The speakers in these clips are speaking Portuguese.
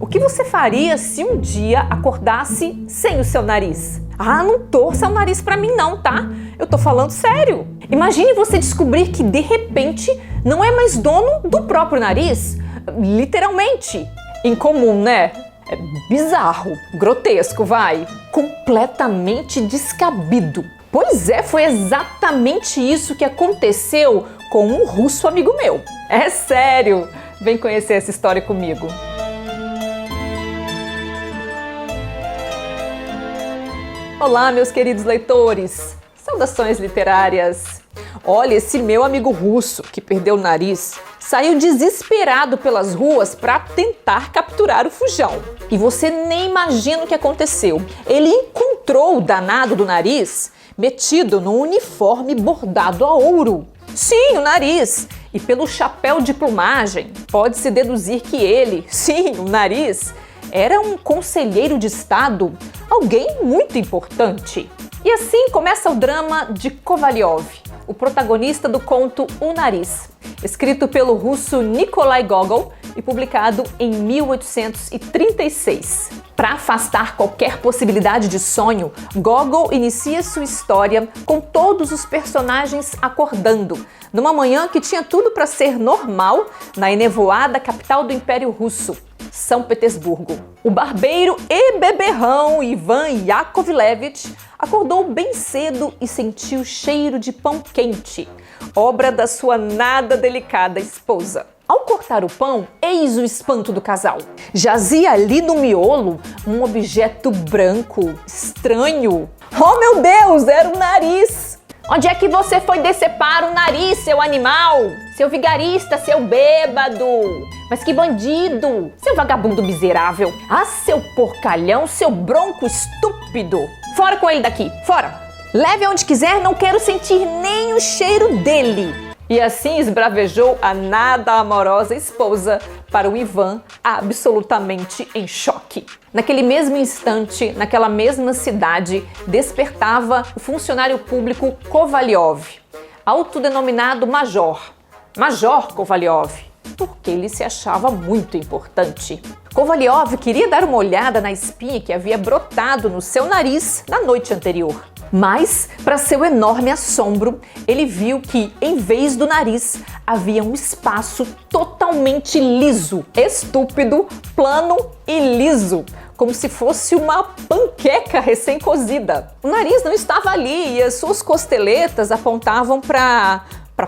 O que você faria se um dia acordasse sem o seu nariz? Ah, não torça o nariz pra mim não, tá? Eu tô falando sério. Imagine você descobrir que de repente não é mais dono do próprio nariz. Literalmente. Incomum, né? É bizarro, grotesco, vai. Completamente descabido. Pois é, foi exatamente isso que aconteceu com um russo amigo meu. É sério. Vem conhecer essa história comigo. Olá, meus queridos leitores! Saudações literárias! Olha, esse meu amigo russo que perdeu o nariz saiu desesperado pelas ruas para tentar capturar o fujão. E você nem imagina o que aconteceu. Ele encontrou o danado do nariz metido num uniforme bordado a ouro. Sim, o nariz! E pelo chapéu de plumagem, pode-se deduzir que ele, sim, o nariz, era um conselheiro de Estado, alguém muito importante. E assim começa o drama de Kovalyov, o protagonista do conto O Nariz, escrito pelo russo Nikolai Gogol e publicado em 1836. Para afastar qualquer possibilidade de sonho, Gogol inicia sua história com todos os personagens acordando, numa manhã que tinha tudo para ser normal na enevoada capital do Império Russo, São Petersburgo. O barbeiro e beberrão Ivan Yakovlevich acordou bem cedo e sentiu cheiro de pão quente, obra da sua nada delicada esposa. Ao cortar o pão, eis o espanto do casal. Jazia ali no miolo um objeto branco, estranho. Oh meu Deus, era o nariz! Onde é que você foi decepar o nariz, seu animal? Seu vigarista, seu bêbado! Mas que bandido! Seu vagabundo miserável! Ah, seu porcalhão, seu bronco estúpido! Fora com ele daqui, fora! Leve aonde quiser, não quero sentir nem o cheiro dele! E assim esbravejou a nada amorosa esposa para o Ivan, absolutamente em choque. Naquele mesmo instante, naquela mesma cidade, despertava o funcionário público Kovalyov, autodenominado Major. Major Kovalyov, porque ele se achava muito importante. Kovalyov queria dar uma olhada na espinha que havia brotado no seu nariz na noite anterior. Mas, para seu enorme assombro, ele viu que, em vez do nariz, havia um espaço totalmente liso, estúpido, plano e liso, como se fosse uma panqueca recém-cozida. O nariz não estava ali e as suas costeletas apontavam para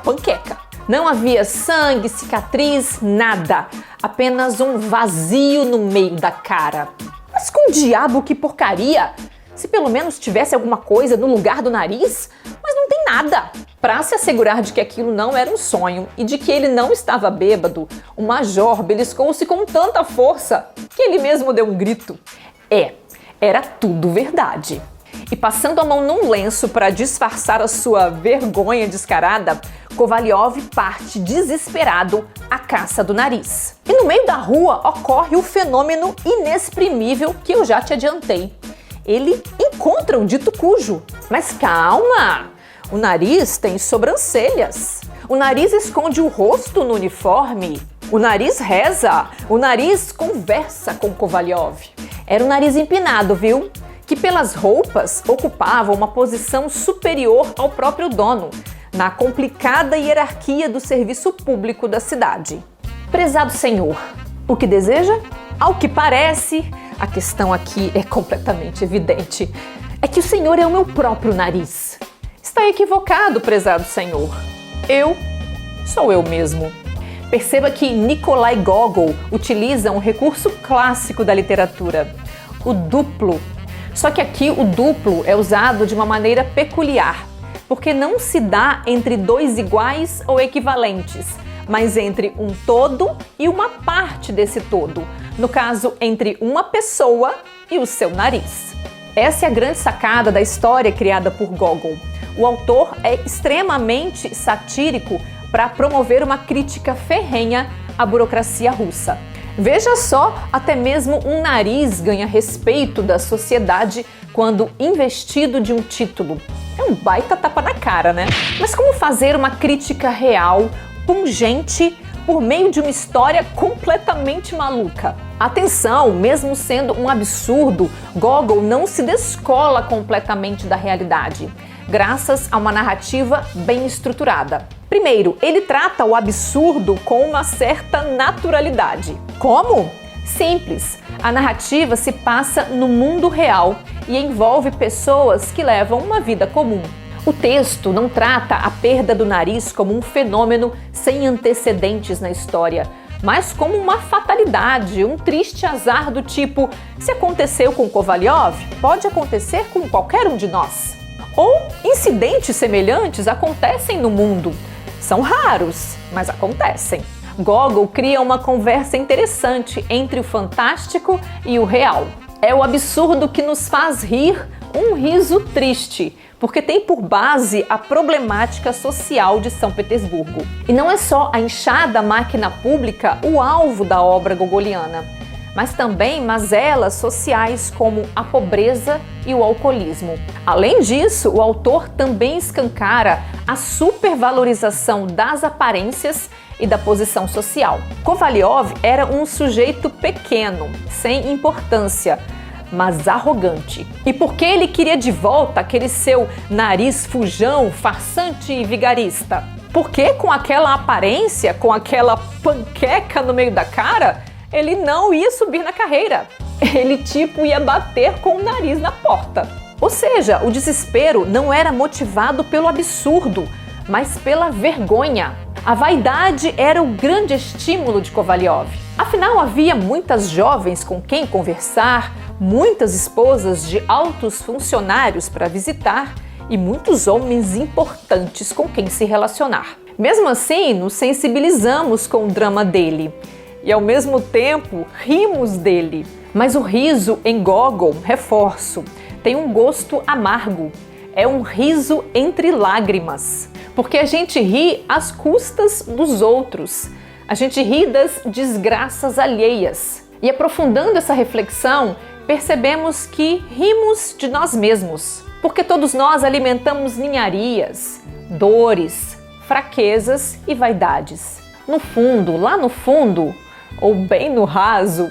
panqueca. Não havia sangue, cicatriz, nada. Apenas um vazio no meio da cara. Mas com diabo, que porcaria! Se pelo menos tivesse alguma coisa no lugar do nariz, mas não tem nada. Para se assegurar de que aquilo não era um sonho e de que ele não estava bêbado, o major beliscou-se com tanta força que ele mesmo deu um grito. Era tudo verdade. E passando a mão num lenço para disfarçar a sua vergonha descarada, Kovalyov parte desesperado à caça do nariz. E no meio da rua ocorre o fenômeno inexprimível que eu já te adiantei. Ele encontra o dito cujo. Mas calma! O nariz tem sobrancelhas. O nariz esconde o rosto no uniforme. O nariz reza. O nariz conversa com Kovalyov. Era o nariz empinado, viu? Que pelas roupas ocupava uma posição superior ao próprio dono, na complicada hierarquia do serviço público da cidade. Prezado senhor, o que deseja? Ao que parece, a questão aqui é completamente evidente. É que o senhor é o meu próprio nariz. Está equivocado, prezado senhor. Eu sou eu mesmo. Perceba que Nikolai Gogol utiliza um recurso clássico da literatura, o duplo. Só que aqui o duplo é usado de uma maneira peculiar, porque não se dá entre dois iguais ou equivalentes, mas entre um todo e uma parte desse todo, no caso, entre uma pessoa e o seu nariz. Essa é a grande sacada da história criada por Gogol. O autor é extremamente satírico para promover uma crítica ferrenha à burocracia russa. Veja só, até mesmo um nariz ganha respeito da sociedade quando investido de um título. É um baita tapa na cara, né? Mas como fazer uma crítica real, pungente, por meio de uma história completamente maluca. Atenção, mesmo sendo um absurdo, Gogol não se descola completamente da realidade, graças a uma narrativa bem estruturada. Primeiro, ele trata o absurdo com uma certa naturalidade. Como? Simples. A narrativa se passa no mundo real e envolve pessoas que levam uma vida comum. O texto não trata a perda do nariz como um fenômeno sem antecedentes na história, mas como uma fatalidade, um triste azar do tipo: se aconteceu com Kovalyov, pode acontecer com qualquer um de nós. Ou incidentes semelhantes acontecem no mundo. São raros, mas acontecem. Gogol cria uma conversa interessante entre o fantástico e o real. É o absurdo que nos faz rir, um riso triste, porque tem por base a problemática social de São Petersburgo. E não é só a inchada máquina pública o alvo da obra gogoliana, mas também mazelas sociais como a pobreza e o alcoolismo. Além disso, o autor também escancara a supervalorização das aparências e da posição social. Kovalyov era um sujeito pequeno, sem importância, mas arrogante. E porque ele queria de volta aquele seu nariz fujão, farsante e vigarista? Porque com aquela aparência, com aquela panqueca no meio da cara, ele não ia subir na carreira. Ele ia bater com o nariz na porta. Ou seja, o desespero não era motivado pelo absurdo, mas pela vergonha. A vaidade era o grande estímulo de Kovalyov. Afinal, havia muitas jovens com quem conversar, muitas esposas de altos funcionários para visitar e muitos homens importantes com quem se relacionar. Mesmo assim, nos sensibilizamos com o drama dele e, ao mesmo tempo, rimos dele. Mas o riso em Gogol, reforço, tem um gosto amargo. É um riso entre lágrimas, porque a gente ri às custas dos outros. A gente ri das desgraças alheias. E aprofundando essa reflexão, percebemos que rimos de nós mesmos, porque todos nós alimentamos ninharias, dores, fraquezas e vaidades. No fundo, lá no fundo, ou bem no raso,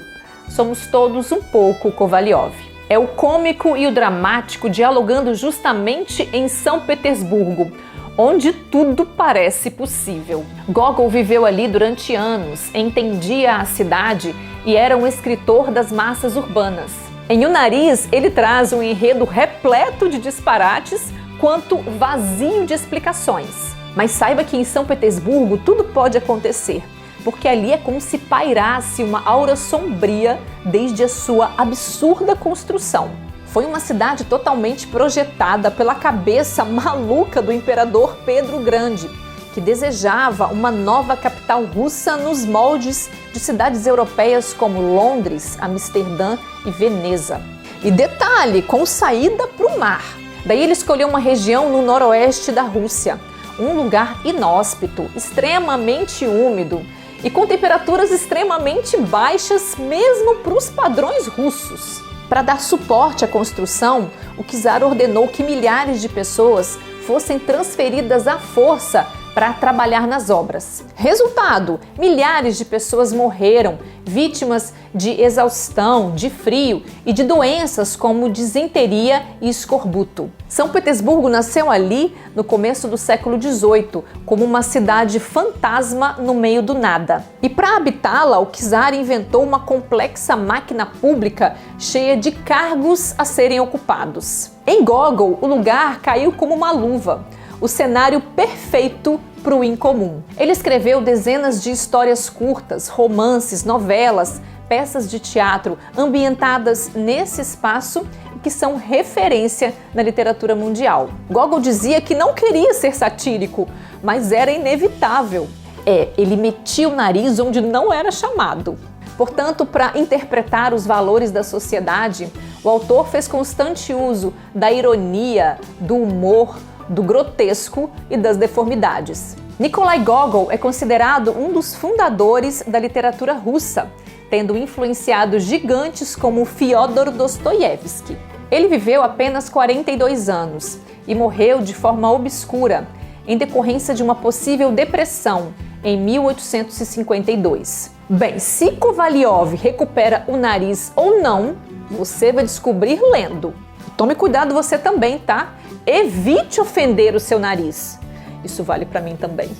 somos todos um pouco Kovalyov. É o cômico e o dramático dialogando justamente em São Petersburgo, onde tudo parece possível. Gogol viveu ali durante anos, entendia a cidade e era um escritor das massas urbanas. Em O Nariz, ele traz um enredo repleto de disparates quanto vazio de explicações. Mas saiba que em São Petersburgo tudo pode acontecer, porque ali é como se pairasse uma aura sombria desde a sua absurda construção. Foi uma cidade totalmente projetada pela cabeça maluca do imperador Pedro o Grande, que desejava uma nova capital russa nos moldes de cidades europeias como Londres, Amsterdã e Veneza. E detalhe, com saída para o mar. Daí ele escolheu uma região no noroeste da Rússia, um lugar inóspito, extremamente úmido e com temperaturas extremamente baixas mesmo para os padrões russos. Para dar suporte à construção, o czar ordenou que milhares de pessoas fossem transferidas à força para trabalhar nas obras. Resultado: milhares de pessoas morreram, vítimas de exaustão, de frio e de doenças como disenteria e escorbuto. São Petersburgo nasceu ali no começo do século XVIII, como uma cidade fantasma no meio do nada. E para habitá-la, o czar inventou uma complexa máquina pública cheia de cargos a serem ocupados. Em Gogol, o lugar caiu como uma luva, o cenário perfeito para o incomum. Ele escreveu dezenas de histórias curtas, romances, novelas, peças de teatro ambientadas nesse espaço e que são referência na literatura mundial. Gogol dizia que não queria ser satírico, mas era inevitável. Ele metia o nariz onde não era chamado. Portanto, para interpretar os valores da sociedade, o autor fez constante uso da ironia, do humor, do grotesco e das deformidades. Nikolai Gogol é considerado um dos fundadores da literatura russa, tendo influenciado gigantes como Fyodor Dostoiévski. Ele viveu apenas 42 anos e morreu de forma obscura, em decorrência de uma possível depressão em 1852. Bem, se Kovalyov recupera o nariz ou não, você vai descobrir lendo. Tome cuidado você também, tá? Evite ofender o seu nariz. Isso vale para mim também.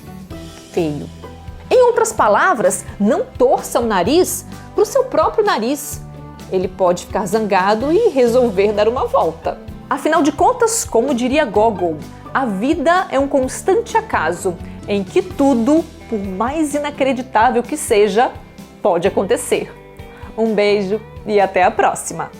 Feio. Em outras palavras, não torça o nariz para o seu próprio nariz. Ele pode ficar zangado e resolver dar uma volta. Afinal de contas, como diria Gogol, a vida é um constante acaso em que tudo, por mais inacreditável que seja, pode acontecer. Um beijo e até a próxima!